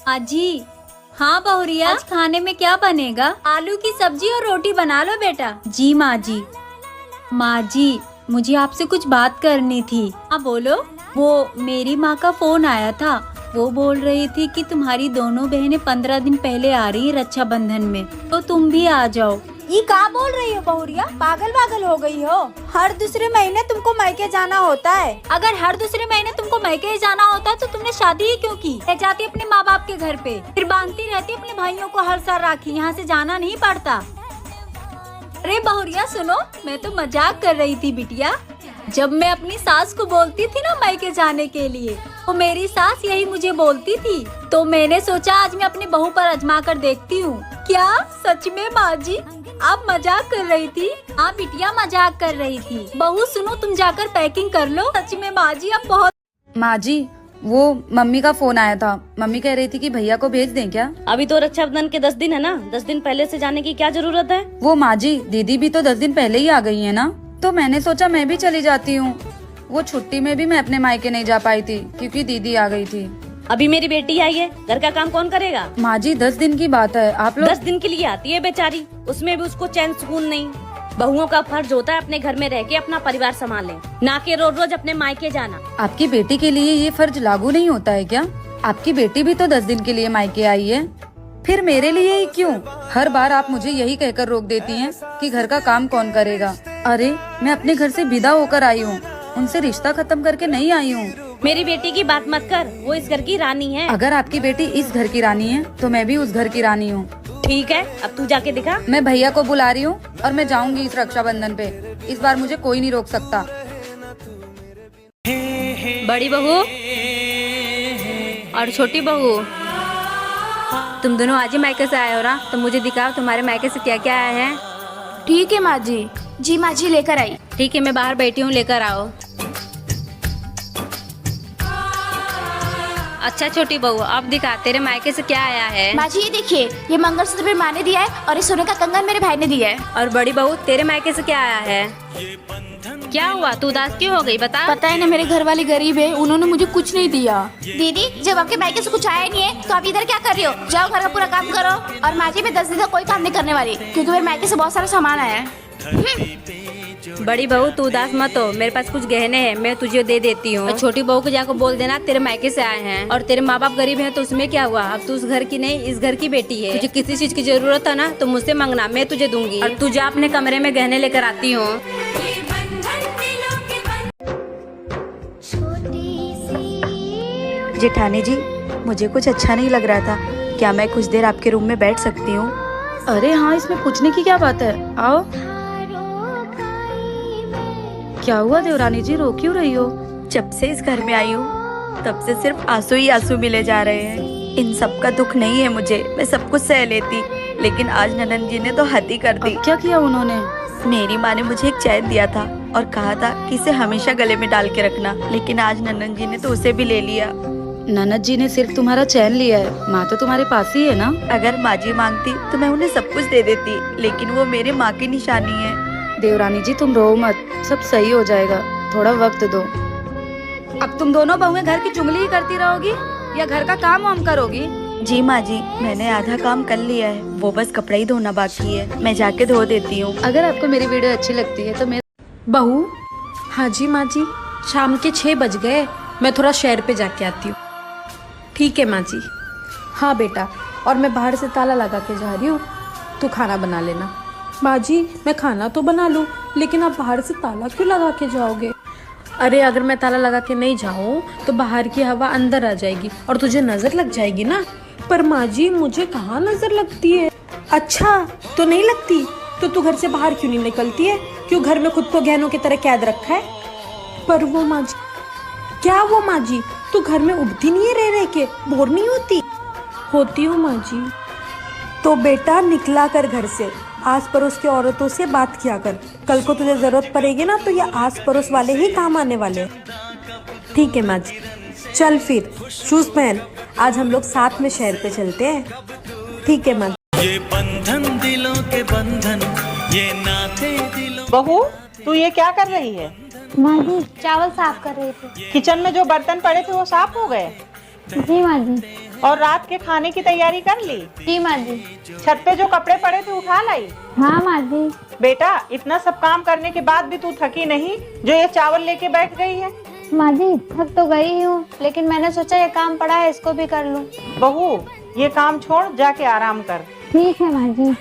अजी। हाँ बहुरिया, आज खाने में क्या बनेगा? आलू की सब्जी और रोटी बना लो बेटा। जी माँ जी। माँ जी, मुझे आपसे कुछ बात करनी थी। हाँ बोलो। वो मेरी माँ का फोन आया था, वो बोल रही थी कि तुम्हारी दोनों बहनें 15 दिन पहले आ रही है रक्षाबंधन में, तो तुम भी आ जाओ। ये क्या बोल रही हो बहुरिया? पागल हो गई हो? हर दूसरे महीने तुमको मायके जाना होता है। अगर हर दूसरे महीने तुमको मायके जाना होता तो तुमने शादी ही क्यों की? रह जाती अपने माँ बाप के घर पे, फिर बांधती रहती अपने भाइयों को हर साल राखी, यहाँ से जाना नहीं पड़ता। अरे बहुरिया सुनो, मैं तो मजाक कर रही थी बिटिया। जब मैं अपनी सास को बोलती थी ना मायके जाने के लिए, तो मेरी सास यही मुझे बोलती थी, तो मैंने सोचा आज मैं अपनी बहू पर आजमा कर देखती हूँ। क्या सच में माँ जी आप मजाक कर रही थी? हाँ बिटिया मजाक कर रही थी। बहू सुनो, तुम जाकर पैकिंग कर लो। सच में माँ जी आप बहुत। माँ जी, वो मम्मी का फोन आया था, मम्मी कह रही थी कि भैया को भेज दें क्या? अभी तो रक्षाबंधन के 10 दिन है ना, 10 दिन पहले से जाने की क्या जरूरत है? वो माँ जी, दीदी भी तो 10 दिन पहले ही आ गई है ना, तो मैंने सोचा मैं भी चली जाती हूँ। वो छुट्टी में भी मैं अपने मायके नहीं जा पाई थी क्योंकि दीदी आ गई थी। अभी मेरी बेटी आई है, घर का काम कौन करेगा? माँ जी 10 दिन की बात है, आप लोग 10 दिन के लिए आती है बेचारी, उसमें भी उसको चैन सुकून नहीं। बहुओं का फर्ज होता है अपने घर में रह के अपना परिवार संभालें, ना कि रोज रोज अपने मायके जाना। आपकी बेटी के लिए ये फर्ज लागू नहीं होता है क्या? आपकी बेटी भी तो 10 दिन के लिए मायके आई है, फिर मेरे लिए ही क्यों? हर बार आप मुझे यही कहकर रोक देती हैं कि घर का काम कौन करेगा। अरे मैं अपने घर से विदा होकर आई हूँ, उनसे रिश्ता खत्म करके नहीं आई हूँ। मेरी बेटी की बात मत कर, वो इस घर की रानी है। अगर आपकी बेटी इस घर की रानी है तो मैं भी उस घर की रानी हूँ। ठीक है, अब तू जाके दिखा। मैं भैया को बुला रही हूँ और मैं जाऊंगी इस रक्षाबंधन पे। इस बार मुझे कोई नहीं रोक सकता। बड़ी बहू और छोटी बहू, तुम दोनों आज ही मायके से आए हो ना, तो मुझे दिखाओ तुम्हारे मायके से क्या क्या आया है। ठीक है माँ जी। जी माँ जी लेकर आई। ठीक है, मैं बाहर बैठी हूँ, लेकर आओ। अच्छा छोटी बहू, अब दिखा तेरे मायके से क्या आया है। माँ जी ये देखिए, ये मंगलसूत्र मेरी माँ ने दिया है और ये सोने का कंगन मेरे भाई ने दिया है। और बड़ी बहू तेरे मायके से क्या आया है? क्या हुआ, तू उदास क्यों हो गई बता। पता है ना, मेरे घर वाले गरीब है, उन्होंने मुझे कुछ नहीं दिया। दीदी जब आपके मायके से कुछ आया नहीं है तो आप इधर क्या कर रही हो? जाओ घर का पूरा काम करो। और माँ जी मैं 10 दिन तक कोई काम नहीं करने वाली क्योंकि मेरे मायके से बहुत सारा सामान आया है। बड़ी बहू तू उदास मत हो, मेरे पास कुछ गहने हैं, मैं तुझे दे देती हूँ। छोटी बहू को जाकर बोल देना तेरे मायके से आए हैं, और तेरे माँ बाप गरीब हैं तो उसमें क्या हुआ, अब तू उस घर की नहीं इस घर की बेटी है। तुझे किसी चीज की जरूरत है ना तो मुझसे मांगना, मैं तुझे दूंगी। और तू जा अपने कमरे में गहने लेकर आती हूँ। जेठानी जी, मुझे कुछ अच्छा नहीं लग रहा था, क्या मैं कुछ देर आपके रूम में बैठ सकती हूँ? अरे हाँ, इसमें पूछने की क्या बात है, आओ। क्या हुआ देवरानी जी, रो क्यों रही हो? जब से इस घर में आई हूँ तब से सिर्फ आंसू ही आंसू मिले जा रहे हैं। इन सब का दुख नहीं है मुझे, मैं सब कुछ सह लेती, लेकिन आज ननन जी ने तो हद ही कर दी। अब क्या किया उन्होंने? मेरी माँ ने मुझे एक चैन दिया था और कहा था कि इसे हमेशा गले में डाल के रखना, लेकिन आज ननन जी ने तो उसे भी ले लिया। ननद जी ने सिर्फ तुम्हारा चैन लिया है, माँ तो तुम्हारे पास ही है ना। अगर माँ जी मांगती तो मैं उन्हें सब कुछ दे देती, लेकिन वो मेरे माँ की निशानी है। देवरानी जी तुम रो मत, सब सही हो जाएगा, थोड़ा वक्त दो। अब तुम दोनों बहुएं घर की चुगली ही करती रहोगी या घर का काम वाम करोगी? जी माँ जी, मैंने आधा काम कर लिया है, वो बस कपड़ा ही धोना बाकी है, मैं जाके धो देती हूँ। अगर आपको मेरी वीडियो अच्छी लगती है तो मेरे बहू। हाँ जी माँ जी, शाम के 6 बज गए, मैं थोड़ा शहर पे जाके आती हूँ। ठीक है माँ जी। हाँ बेटा, और मैं बाहर से ताला लगा के जा रही हूँ, तू खाना बना लेना। माँ जी मैं खाना तो बना लूँ, लेकिन आप बाहर से ताला क्यों लगा के जाओगे? अरे अगर मैं ताला लगा के नहीं जाऊँ तो बाहर की हवा अंदर आ जाएगी और तुझे नजर लग जाएगी ना। पर माँ जी मुझे कहाँ नजर लगती है। अच्छा तो नहीं लगती, तो तू घर से बाहर क्यों नहीं निकलती है? क्यों घर में खुद को गहनों की तरह कैद रखा है? पर वो माँ जी, क्या वो माँ जी, तू घर में उबती नहीं है रह के, बोर नहीं होती? होती हूँ माँ जी। तो बेटा निकला कर घर से, आस पड़ोस के औरतों से बात किया कर, कल को तुझे जरूरत पड़ेगी ना तो ये आस पड़ोस वाले ही काम आने वाले। ठीक है माँ जी। चल फिर शूज पहन, आज हम लोग साथ में शहर पे चलते हैं। ठीक है माँ। ये बंधन दिलों के बंधन, ये नाते दिलों। बहू तू ये क्या कर रही है? माँ जी चावल साफ कर रही थी। किचन में जो बर्तन पड़े थे वो साफ हो गए? जी माँ जी। और रात के खाने की तैयारी कर ली? जी माँ जी। छत पे जो कपड़े पड़े थे उठा लाई? हाँ माँ जी। बेटा इतना सब काम करने के बाद भी तू थकी नहीं जो ये चावल लेके बैठ गई है? माँ जी थक तो गई हूँ, लेकिन मैंने सोचा ये काम पड़ा है इसको भी कर लूँ। बहू ये काम छोड़ जाके आराम कर। ठीक है माँ जी।